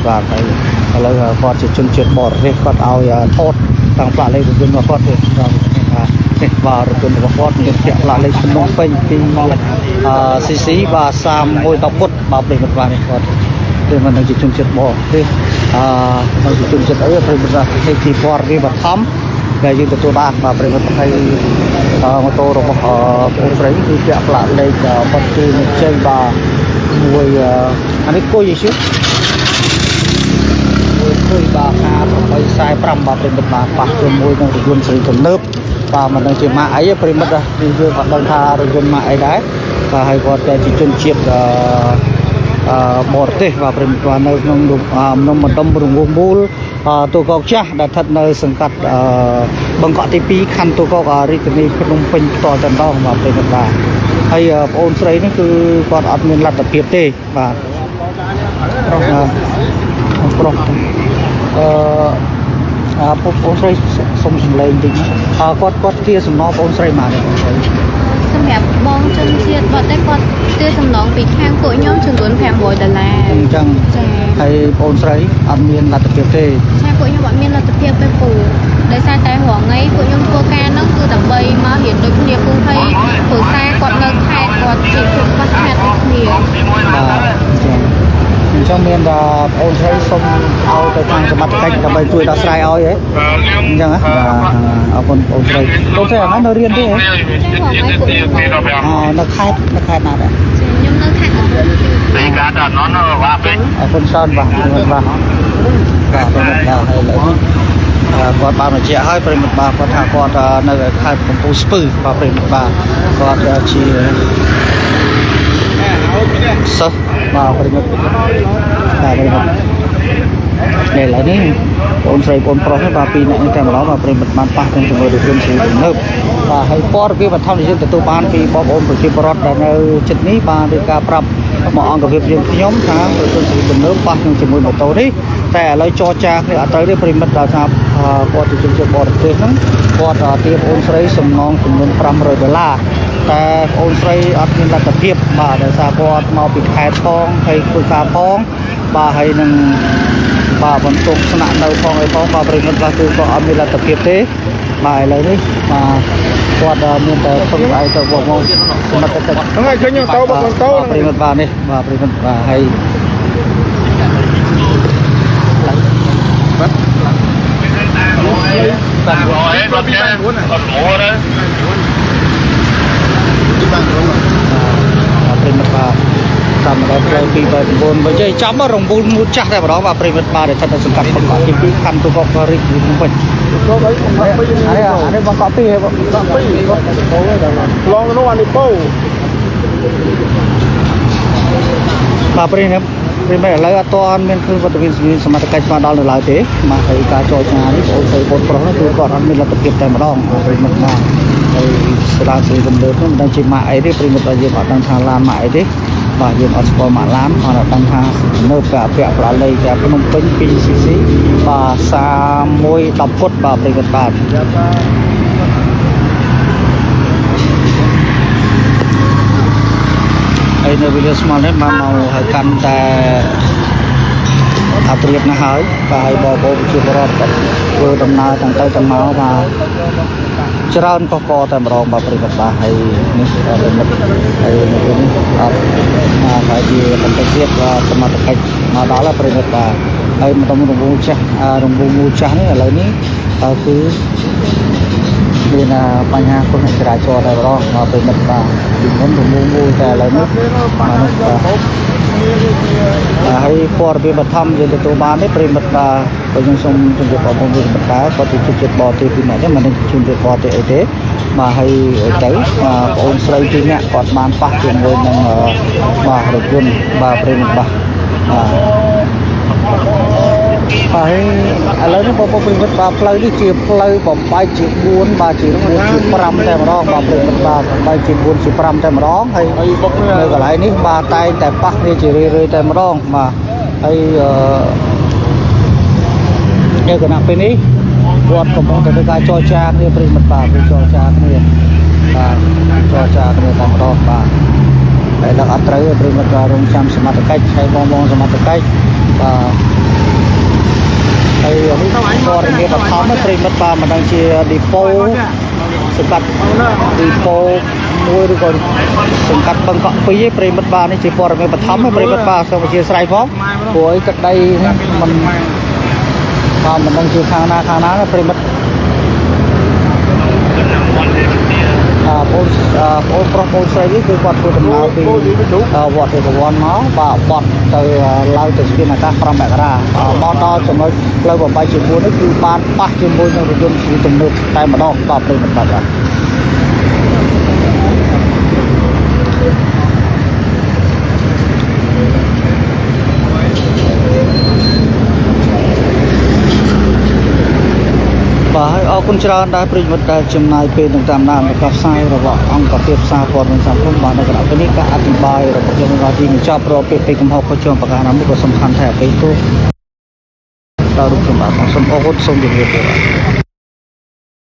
បាទហើយឥឡូវគាត់ជាជនជាតិបរទេសគាត់ឲ្យថតតាំងផ្លាកលេខរថយន្តរបស់គាត់ទេបាទរថយន្តរបស់គាត់មានផ្លាកលេខភ្នំពេញពីCC បាទ3110ពុតបាទប្រិមិត្តបាទនេះគាត់គឺមិននឹងជាជនជាតិបរទេសនឹងជាជនជាតិអីប្រិមិត្តបាទនេះជាព័ត៌មានបឋមដែលយើងទទួលបានបាទប្រិមិត្តហើយម៉ូតូរបស់បងស្រីគឺពាក់ផ្លាកលេខបាត់គឺនឹងចេញបាទមួយអានេះគួយយីមួយបាទ845បាទប្រិមិត្តបាទប៉ះជាមួយនឹងរថយន្តស្រីទំនើបបាទមិនដឹងជាម៉ាកអីប្រិមិត្តនេះយើងក៏ដឹងថារថយន្តម៉ាកអីដែរបាទហើយគាត់ជាជនជាតិបរទេសបាទប្រិមិត្តបាទនៅក្នុងនំម្ដុំរង្វង់មូលទូកោកចាស់ដែលស្ថិតនៅសង្កាត់បឹងកក់ទី2ខណ្ឌទូកោករាជធានីភ្នំពេញផ្ទាល់តែម្ដងបាទប្រិមិត្តបាទហើយបងអូនស្រីនេះគឺគាត់អត់មានលទ្ធភាពទេបាទប្រុសពុកបងស្រីសុំសម្លេងតិចគាត់ជាសំណងបងស្រីមកនេះសម្រាប់បងជនជាតិបរទេសគាត់គឺសំណងពីខាងពួកខ្ញុំចំនួន$500អញ្ចឹងចាហើយបងស្រីអត់មានលទ្ធភាពទេចាពួកខ្ញុំអត់មានលទ្ធភាពទេពូដោយសារតែរងថ្ងៃពួកខ្ញុំធ្វើការហ្នឹងគឺដើម្បីមករៀនដូចគ្នាពូហើយព្រោះសារគាត់នៅខេត្តគាត់ជាពួកខ្វះខាតដូចគ្នាអញ្ចឹងមានតែបងស្រីសុំឲ្យទៅខាងសមត្ថកិច្ចដើម្បីជួយដោះស្រាយឲ្យហ៎អញ្ចឹងហ៎អរគុណបងស្រីអាហ្នឹងនៅរៀនទេហ៎នៅខេត្តណាដែរខ្ញុំនៅខេត្តកំពង់ចា៎ការដល់នោះអរគុណច្រើនបាទបាទហើយឥឡូវគាត់បានបញ្ជាក់ឲ្យប្រិមិត្តបាទគាត់ថាគាត់នៅខេត្តកំពង់ស្ពឺបាទប្រិមិត្តបាទគាត់ជាសិស្សបាទប្រិមិត្តបាទប្រិមិត្តនេះឡើយនេះបងស្រីបងប្រុសនេះបាទពីរនាក់នេះតែម្ដងបាទប្រិមិត្តបានប៉ះទាំងជាមួយរថយន្តស្រីទំនើបបាទហើយព័ត៌មានបឋមនិយមទទួលបានពីបងប្អូនប្រជាពលរដ្ឋដែលនៅជិតនេះបានរៀបការប្រាប់មកអង្គភាពយើងខ្ញុំថារថយន្តស្រីទំនើបប៉ះនឹងជាមួយម៉ូតូនេះតែឥឡូវចរចាគ្នាអត់ត្រូវទេប្រិមិត្តដល់ថាគាត់ជាជនជាតិបរទេសហ្នឹងគាត់ទាបអូនស្រីសំណងចំនួន$500តែអូនស្រីអត់មានលទ្ធភាពបាទដោយសារគាត់មកពីខេត្តផងហើយធ្វើការផងបាទហើយនឹងបាទបន្ទប់ស្នាក់នៅផងអីផងបាទប្រិមិត្តខ្លះគឺក៏អត់មានលទ្ធភាពទេបាទឥឡូវនេះបាទគាត់មានតែពឹងផ្អែកទៅបងសមត្ថកិច្ចហ្នឹងហើយឃើញទៅបងប្រិមិត្តបាទនេះបាទប្រិមិត្តបាទហើយបាទប្រិមិត្តបាទតាមរយៈផ្លូវ239បើនិយាយចាំរង្វង់មូលចាស់តែម្ដងបាទប្រិមិត្តបាទដែលស្ថិតនៅសង្កាត់បឹងកក់ទី2ខណ្ឌទូកោករាជធានីភ្នំពេញអានេះបងកក់2ហ៎បងកក់2ឡងនោះអានេះពោបាទប្រិមិត្តឥឡូវអត់ទាន់មានគ្រឿងវត្ថុមានសមត្ថកិច្ចមកដល់នៅឡើយទេបាទហើយការចរចានេះបងស្រីបងប្រុសនោះគឺគាត់អត់មានលទ្ធភាពតែម្ដងប្រិមិត្តបាទហើយស្រាវជ្រាវទំនើបនោះមិនដឹងជាម៉ាកអីទេប្រិមិត្តយើងអត់ដឹងថាឡានម៉ាកអីទេបាទយើងអត់ស្គាល់ម៉ាកឡានអត់ដឹងថានៅពាក់ផ្លាកលេខភ្នំពេញ 2cc បាទ3110ពុតបាទប្រិមិត្តបាទហើយនៅវិទ្យាស្មលនេះបានមកហើយកាន់តែអាត្រៀតណាស់ហើយបាទហើយបងប្អូនប្រជាពលរដ្ឋគាត់ធ្វើដំណើរទាំងទៅទាំងមកបាទច្រើនកកតែម្ដងបាទប្រិមិត្តបាទហើយនេះប្រិមិត្តហើយនៅនេះអត់ហើយជាបន្តិចទៀតសមត្ថកិច្ចមកដល់ហើយប្រិមិត្តបាទហើយមិនต้องរង្វង់ចាស់រង្វង់មូលចាស់នេះឥឡូវនេះគឺមានបញ្ហាគ្រោះចរាចរណ៍តែម្ដងមកប្រិមិត្តបាទពីមុនរង្វង់មូលតែឥឡូវនេះហើយព័ត៌មានបឋមយើងទទួលបាននេះប្រិមិត្តបាទខ្ញុំសូមជម្រាបបងប្អូនវិញបន្តគាត់ជាជនជាតិបរទេសពីណាទេមិនដឹងជនជាតិបរទេសអីទេបាទហើយទៅបងអូនស្រីពីរនាក់គាត់បានប៉ះជាមួយនឹងបាទរថយន្តបាទប្រិមិត្តបាទហើយឥឡូវនេះបងប្អូនប្រិមិត្តបាទផ្លូវនេះជាផ្លូវបំបែកជា4បាទជា4ជា5តែម្ដងបាទប្រិមិត្តបាទបំបែកជា4ជា5តែម្ដងហើយនៅកន្លែងនេះបាទតែងតែប៉ះគ្នាជារឿយៗតែម្ដងបាទហើយនៅគណៈពេលនេះគាត់កំពុងតែធ្វើការចរចាគ្នាប្រិមិត្តបាទចរចាគ្នាបាទចរចាគ្នាតែម្ដងបាទហើយដល់អត់ត្រូវប្រិមិត្តរងចាំសមត្ថកិច្ចហើយបងសមត្ថកិច្ចបាទ ព័ត៌មានបឋមប្រិមិត្តបាទមិនដឹងជាឌីប៉ូសង្កាត់ឌីប៉ូមួយឬក៏សង្កាត់បឹងកក់2ឯប្រិមិត្តបាទនេះជាព័ត៌មានបឋមប្រិមិត្តបាទសូមអធិស្ឋានផងព្រោះទឹកដីមិនបាទមិនដឹងជាខាងណាទេប្រិមិត្តបងប្រុសបងស្រីនេះគឺគាត់ធ្វើដំណើរពីវត្តទេពវ័នមកបាទបត់ទៅឡើងទៅស្ពានអាកាស5មករាមកដល់ចំណុចផ្លូវ8/9នេះគឺបានប៉ះជាមួយនឹងរថយន្តស៊ីទំនើបតែម្ដងបាទប្រិមិត្តបាទបាទហើយអរគុណច្រើនដែរប្រិយមិត្តដែលចំណាយពេលនឹងតាមដានការផ្សាយរបស់អង្គភាពផ្សាយព័ត៌មានសង្គមបាទនៅគណៈពេលនេះការអធិប្បាយរបស់យើងដល់ទីបញ្ចប់រកពេលពេកកំហុសខុសឆ្គងប្រការណាមួយក៏សំខាន់ថាពេលទោះដល់រូបសម្បត្តិសូមអរគុណសូមជម្រាបលា